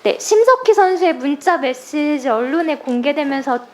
네, 심석희 선수의 문자 메시지 언론에 공개되면서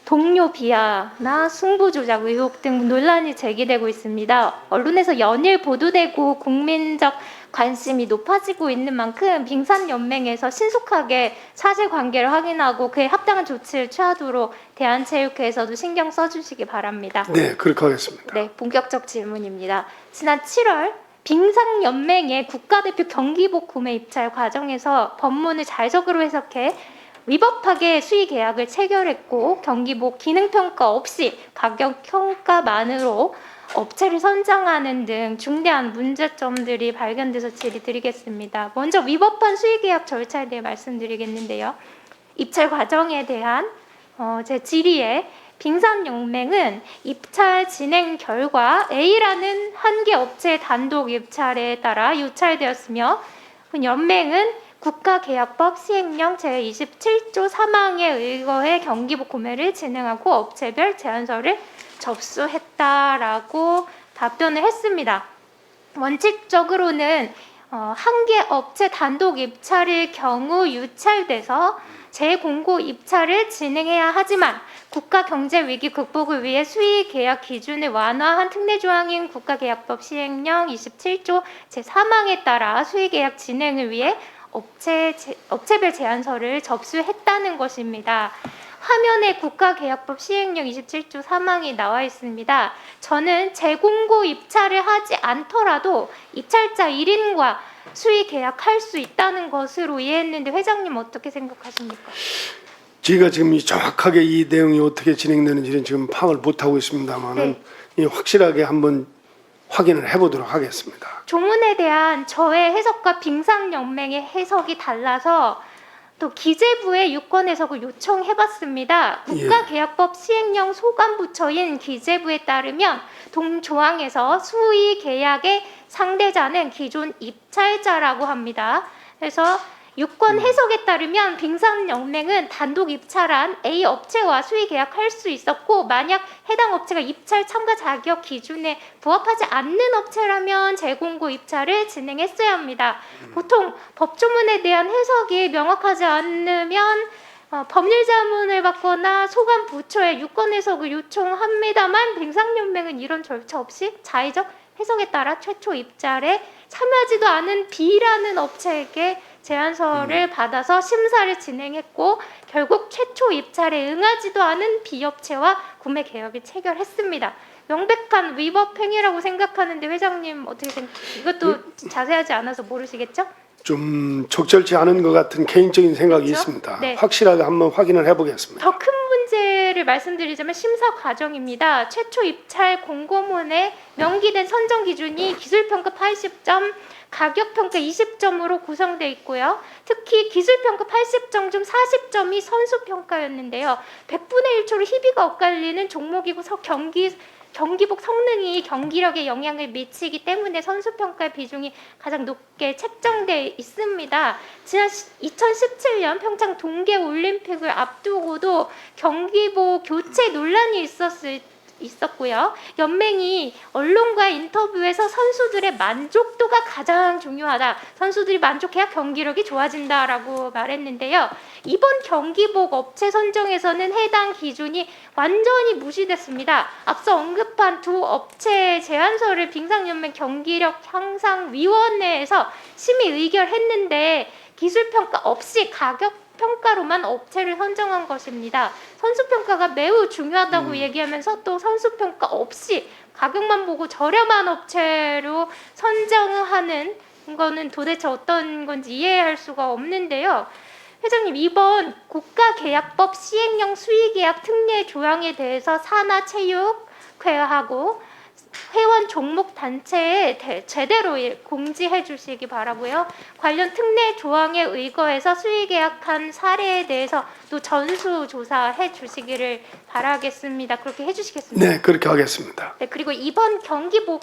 동료 비하나 승부 조작 의혹 등 논란이 제기되고 있습니다. 언론에서 연일 보도되고 국민적 관심이 높아지고 있는 만큼 빙산연맹에서 신속하게 사실관계를 확인하고 그에 합당한 조치를 취하도록 대한체육회에서도 신경 써주시기 바랍니다. 네, 그렇게 하겠습니다. 네, 본격적 질문입니다. 지난 7월 빙상연맹의 국가대표 경기복 구매 입찰 과정에서 법문을 잘적으로 해석해 위법하게 수의 계약을 체결했고 경기복 기능평가 없이 가격 평가만으로 업체를 선정하는 등 중대한 문제점들이 발견돼서 질의드리겠습니다. 먼저 위법한 수의 계약 절차에 대해 말씀드리겠는데요. 입찰 과정에 대한 제 질의에 빙산연맹은 입찰 진행 결과 A라는 한 개 업체의 단독 입찰에 따라 유찰되었으며 연맹은 국가계약법 시행령 제27조 3항에 의거해 경기복 구매를 진행하고 업체별 제안서를 접수했다라고 답변을 했습니다. 원칙적으로는 한 개 업체 단독 입찰일 경우 유찰돼서 재공고 입찰을 진행해야 하지만 국가경제위기 극복을 위해 수의계약 기준을 완화한 특례조항인 국가계약법 시행령 27조 제3항에 따라 수의계약 진행을 위해 업체별 제안서를 접수했다는 것입니다. 화면에 국가계약법 시행령 27조 3항이 나와 있습니다. 저는 재공고 입찰을 하지 않더라도 입찰자 1인과 수의 계약할 수 있다는 것으로 이해했는데 회장님 어떻게 생각하십니까? 제가 지금 정확하게 이 내용이 어떻게 진행되는지는 지금 파악을 못하고 있습니다만은 확실하게 한번 확인을 해보도록 하겠습니다. 조문에 대한 저의 해석과 빙상연맹의 해석이 달라서 또 기재부의 유권 해석을 요청해봤습니다. 국가계약법 시행령 소관부처인 기재부에 따르면 동조항에서 수의 계약의 상대자는 기존 입찰자라고 합니다. 그래서 유권 해석에 따르면 빙산연맹은 단독 입찰한 A 업체와 수의 계약할 수 있었고 만약 해당 업체가 입찰 참가 자격 기준에 부합하지 않는 업체라면 재공고 입찰을 진행했어야 합니다. 보통 법조문에 대한 해석이 명확하지 않으면 법률자문을 받거나 소관부처에 유권 해석을 요청합니다만 빙상연맹은 이런 절차 없이 자의적 해석에 따라 최초 입찰에 참여하지도 않은 B라는 업체에게 제안서를 받아서 심사를 진행했고 결국 최초 입찰에 응하지도 않은 B업체와 구매 계약을 체결했습니다. 명백한 위법 행위라고 생각하는데 회장님 어떻게 생각하세요? 이것도 자세하지 않아서 모르시겠죠? 좀 적절치 않은 것 같은 개인적인 생각이 그렇죠? 있습니다. 네. 확실하게 한번 확인을 해보겠습니다. 더 큰 문제를 말씀드리자면 심사 과정입니다. 최초 입찰 공고문에 명기된 선정 기준이 기술평가 80점, 가격평가 20점으로 구성되어 있고요. 특히 기술평가 80점 중 40점이 선수평가였는데요. 100분의 1초로 희비가 엇갈리는 종목이고 경기복 성능이 경기력에 영향을 미치기 때문에 선수평가의 비중이 가장 높게 책정되어 있습니다. 지난 2017년 평창 동계올림픽을 앞두고도 경기복 교체 논란이 있었고요. 연맹이 언론과 인터뷰에서 선수들의 만족도가 가장 중요하다. 선수들이 만족해야 경기력이 좋아진다라고 말했는데요. 이번 경기복 업체 선정에서는 해당 기준이 완전히 무시됐습니다. 앞서 언급한 두 업체의 제안서를 빙상연맹 경기력 향상위원회에서 심의 의결했는데 기술평가 없이 가격 평가로만 업체를 선정한 것입니다. 선수평가가 매우 중요하다고 얘기하면서 또 선수평가 없이 가격만 보고 저렴한 업체로 선정하는 거는 도대체 어떤 건지 이해할 수가 없는데요. 회장님, 이번 국가계약법 시행령 수의계약 특례 조항에 대해서 산하체육회하고 회원 종목 단체에 제대로 공지해 주시기 바라고요. 관련 특례 조항에 의거해서 수의 계약한 사례에 대해서 또 전수 조사해 주시기를 바라겠습니다. 그렇게 해 주시겠습니까? 네, 그렇게 하겠습니다. 네, 그리고 이번 경기복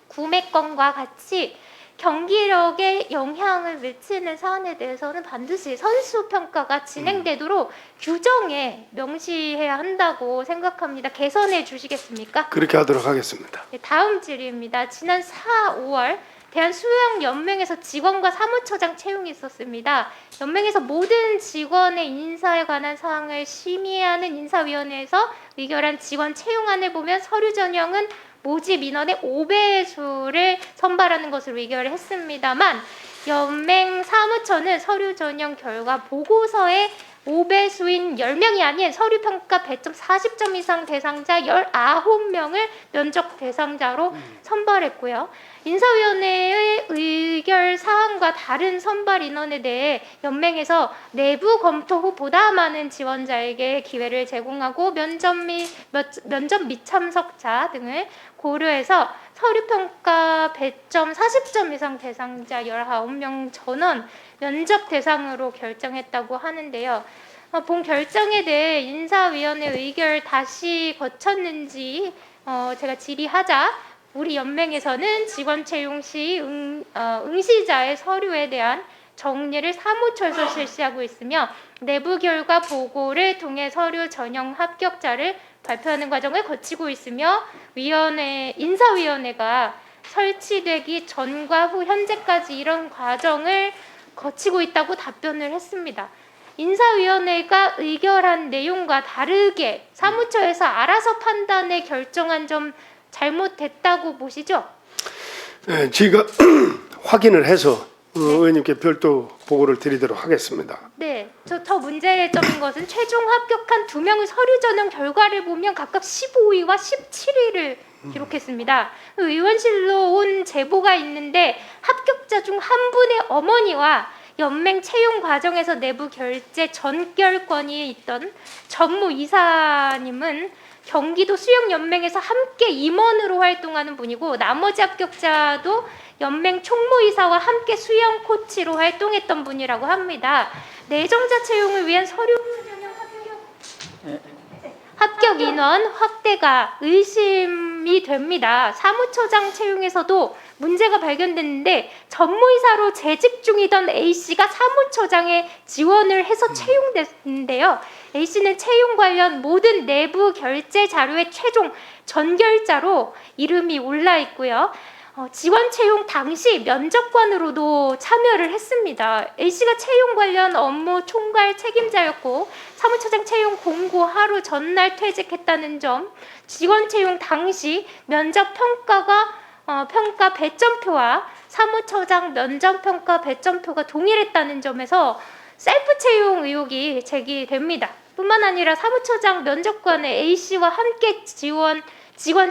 구매건과 같이 경기력에 영향을 미치는 사안에 대해서는 반드시 선수평가가 진행되도록 규정에 명시해야 한다고 생각합니다. 개선해 주시겠습니까? 그렇게 하도록 하겠습니다. 네, 다음 질의입니다. 지난 4, 5월 대한수영연맹에서 직원과 사무처장 채용이 있었습니다. 연맹에서 모든 직원의 인사에 관한 사항을 심의하는 인사위원회에서 의결한 직원 채용안을 보면 서류 전형은 모집 인원의 5배수를 선발하는 것으로 의결을 했습니다만 연맹 사무처는 서류 전형 결과 보고서에 5배수인 10명이 아닌 서류평가 100점 40점 이상 대상자 19명을 면접 대상자로 선발했고요. 인사위원회의 의결 사항과 다른 선발 인원에 대해 연맹에서 내부 검토 후 보다 많은 지원자에게 기회를 제공하고 면접 및 참석자 등을 고려해서 서류평가 100점 40점 이상 대상자 19명 전원 면접 대상으로 결정했다고 하는데요. 본 결정에 대해 인사위원회 의결 다시 거쳤는지 제가 질의하자 우리 연맹에서는 직원 채용 시 응시자의 서류에 대한 정리를 사무처에서 실시하고 있으며 내부 결과 보고를 통해 서류 전형 합격자를 발표하는 과정을 거치고 있으며 인사위원회가 설치되기 전과 후 현재까지 이런 과정을 거치고 있다고 답변을 했습니다. 인사위원회가 의결한 내용과 다르게 사무처에서 알아서 판단해 결정한 점 잘못됐다고 보시죠? 네, 제가 확인을 해서 의원님께 별도 보고를 드리도록 하겠습니다. 네, 더 문제점인 것은 최종 합격한 2명의 서류 전형 결과를 보면 각각 15위와 17위를 기록했습니다. 의원실로 온 제보가 있는데 합격자 중 한 분의 어머니와 연맹 채용 과정에서 내부 결제 전결권이 있던 전무 이사님은 경기도 수영연맹에서 함께 임원으로 활동하는 분이고 나머지 합격자도 연맹 총무이사와 함께 수영 코치로 활동했던 분이라고 합니다. 내정자 채용을 위한 서류 전형 합격 인원 확대가 의심이 됩니다. 사무처장 채용에서도 문제가 발견됐는데 전무이사로 재직 중이던 A씨가 사무처장에 지원을 해서 채용됐는데요. A씨는 채용 관련 모든 내부 결제 자료의 최종 전결자로 이름이 올라 있고요. 직원 채용 당시 면접관으로도 참여를 했습니다. A씨가 채용 관련 업무 총괄 책임자였고 사무처장 채용 공고 하루 전날 퇴직했다는 점, 직원 채용 당시 면접 평가 배점표와 사무처장 면접 평가 배점표가 동일했다는 점에서 셀프 채용 의혹이 제기됩니다. 뿐만 아니라 사무처장 면접관의 A씨와 함께 직원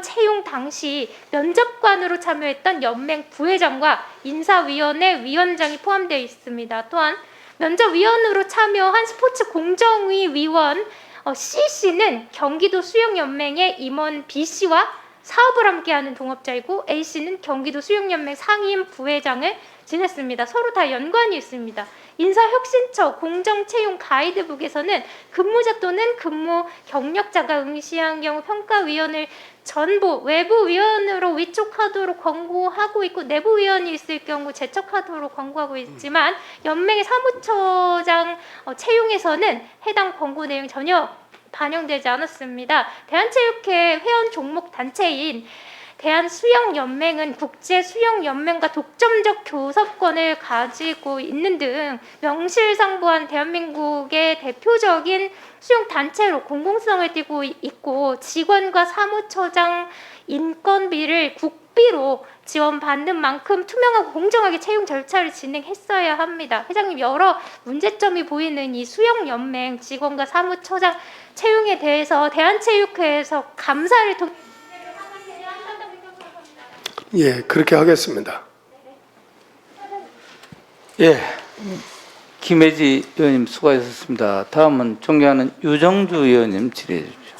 채용 당시 면접관으로 참여했던 연맹 부회장과 인사위원회 위원장이 포함되어 있습니다. 또한 면접위원으로 참여한 스포츠 공정위 위원 C씨는 경기도 수영연맹의 임원 B씨와 사업을 함께하는 동업자이고 A씨는 경기도 수영연맹 상임 부회장을 지냈습니다. 서로 다 연관이 있습니다. 인사혁신처 공정채용 가이드북에서는 근무자 또는 근무 경력자가 응시한 경우 평가위원을 전부 외부위원으로 위촉하도록 권고하고 있고 내부위원이 있을 경우 제척하도록 권고하고 있지만 연맹의 사무처장 채용에서는 해당 권고 내용 전혀 반영되지 않았습니다. 대한체육회 회원 종목 단체인 대한수영연맹은 국제수영연맹과 독점적 교섭권을 가지고 있는 등 명실상부한 대한민국의 대표적인 수영단체로 공공성을 띠고 있고 직원과 사무처장 인건비를 국비로 지원받는 만큼 투명하고 공정하게 채용 절차를 진행했어야 합니다. 회장님, 여러 문제점이 보이는 이 수영연맹 직원과 사무처장 채용에 대해서 대한체육회에서 감사를 통해 예, 그렇게 하겠습니다. 예, 김혜지 의원님 수고하셨습니다. 다음은 존경하는 유정주 의원님 질의해 주십시오.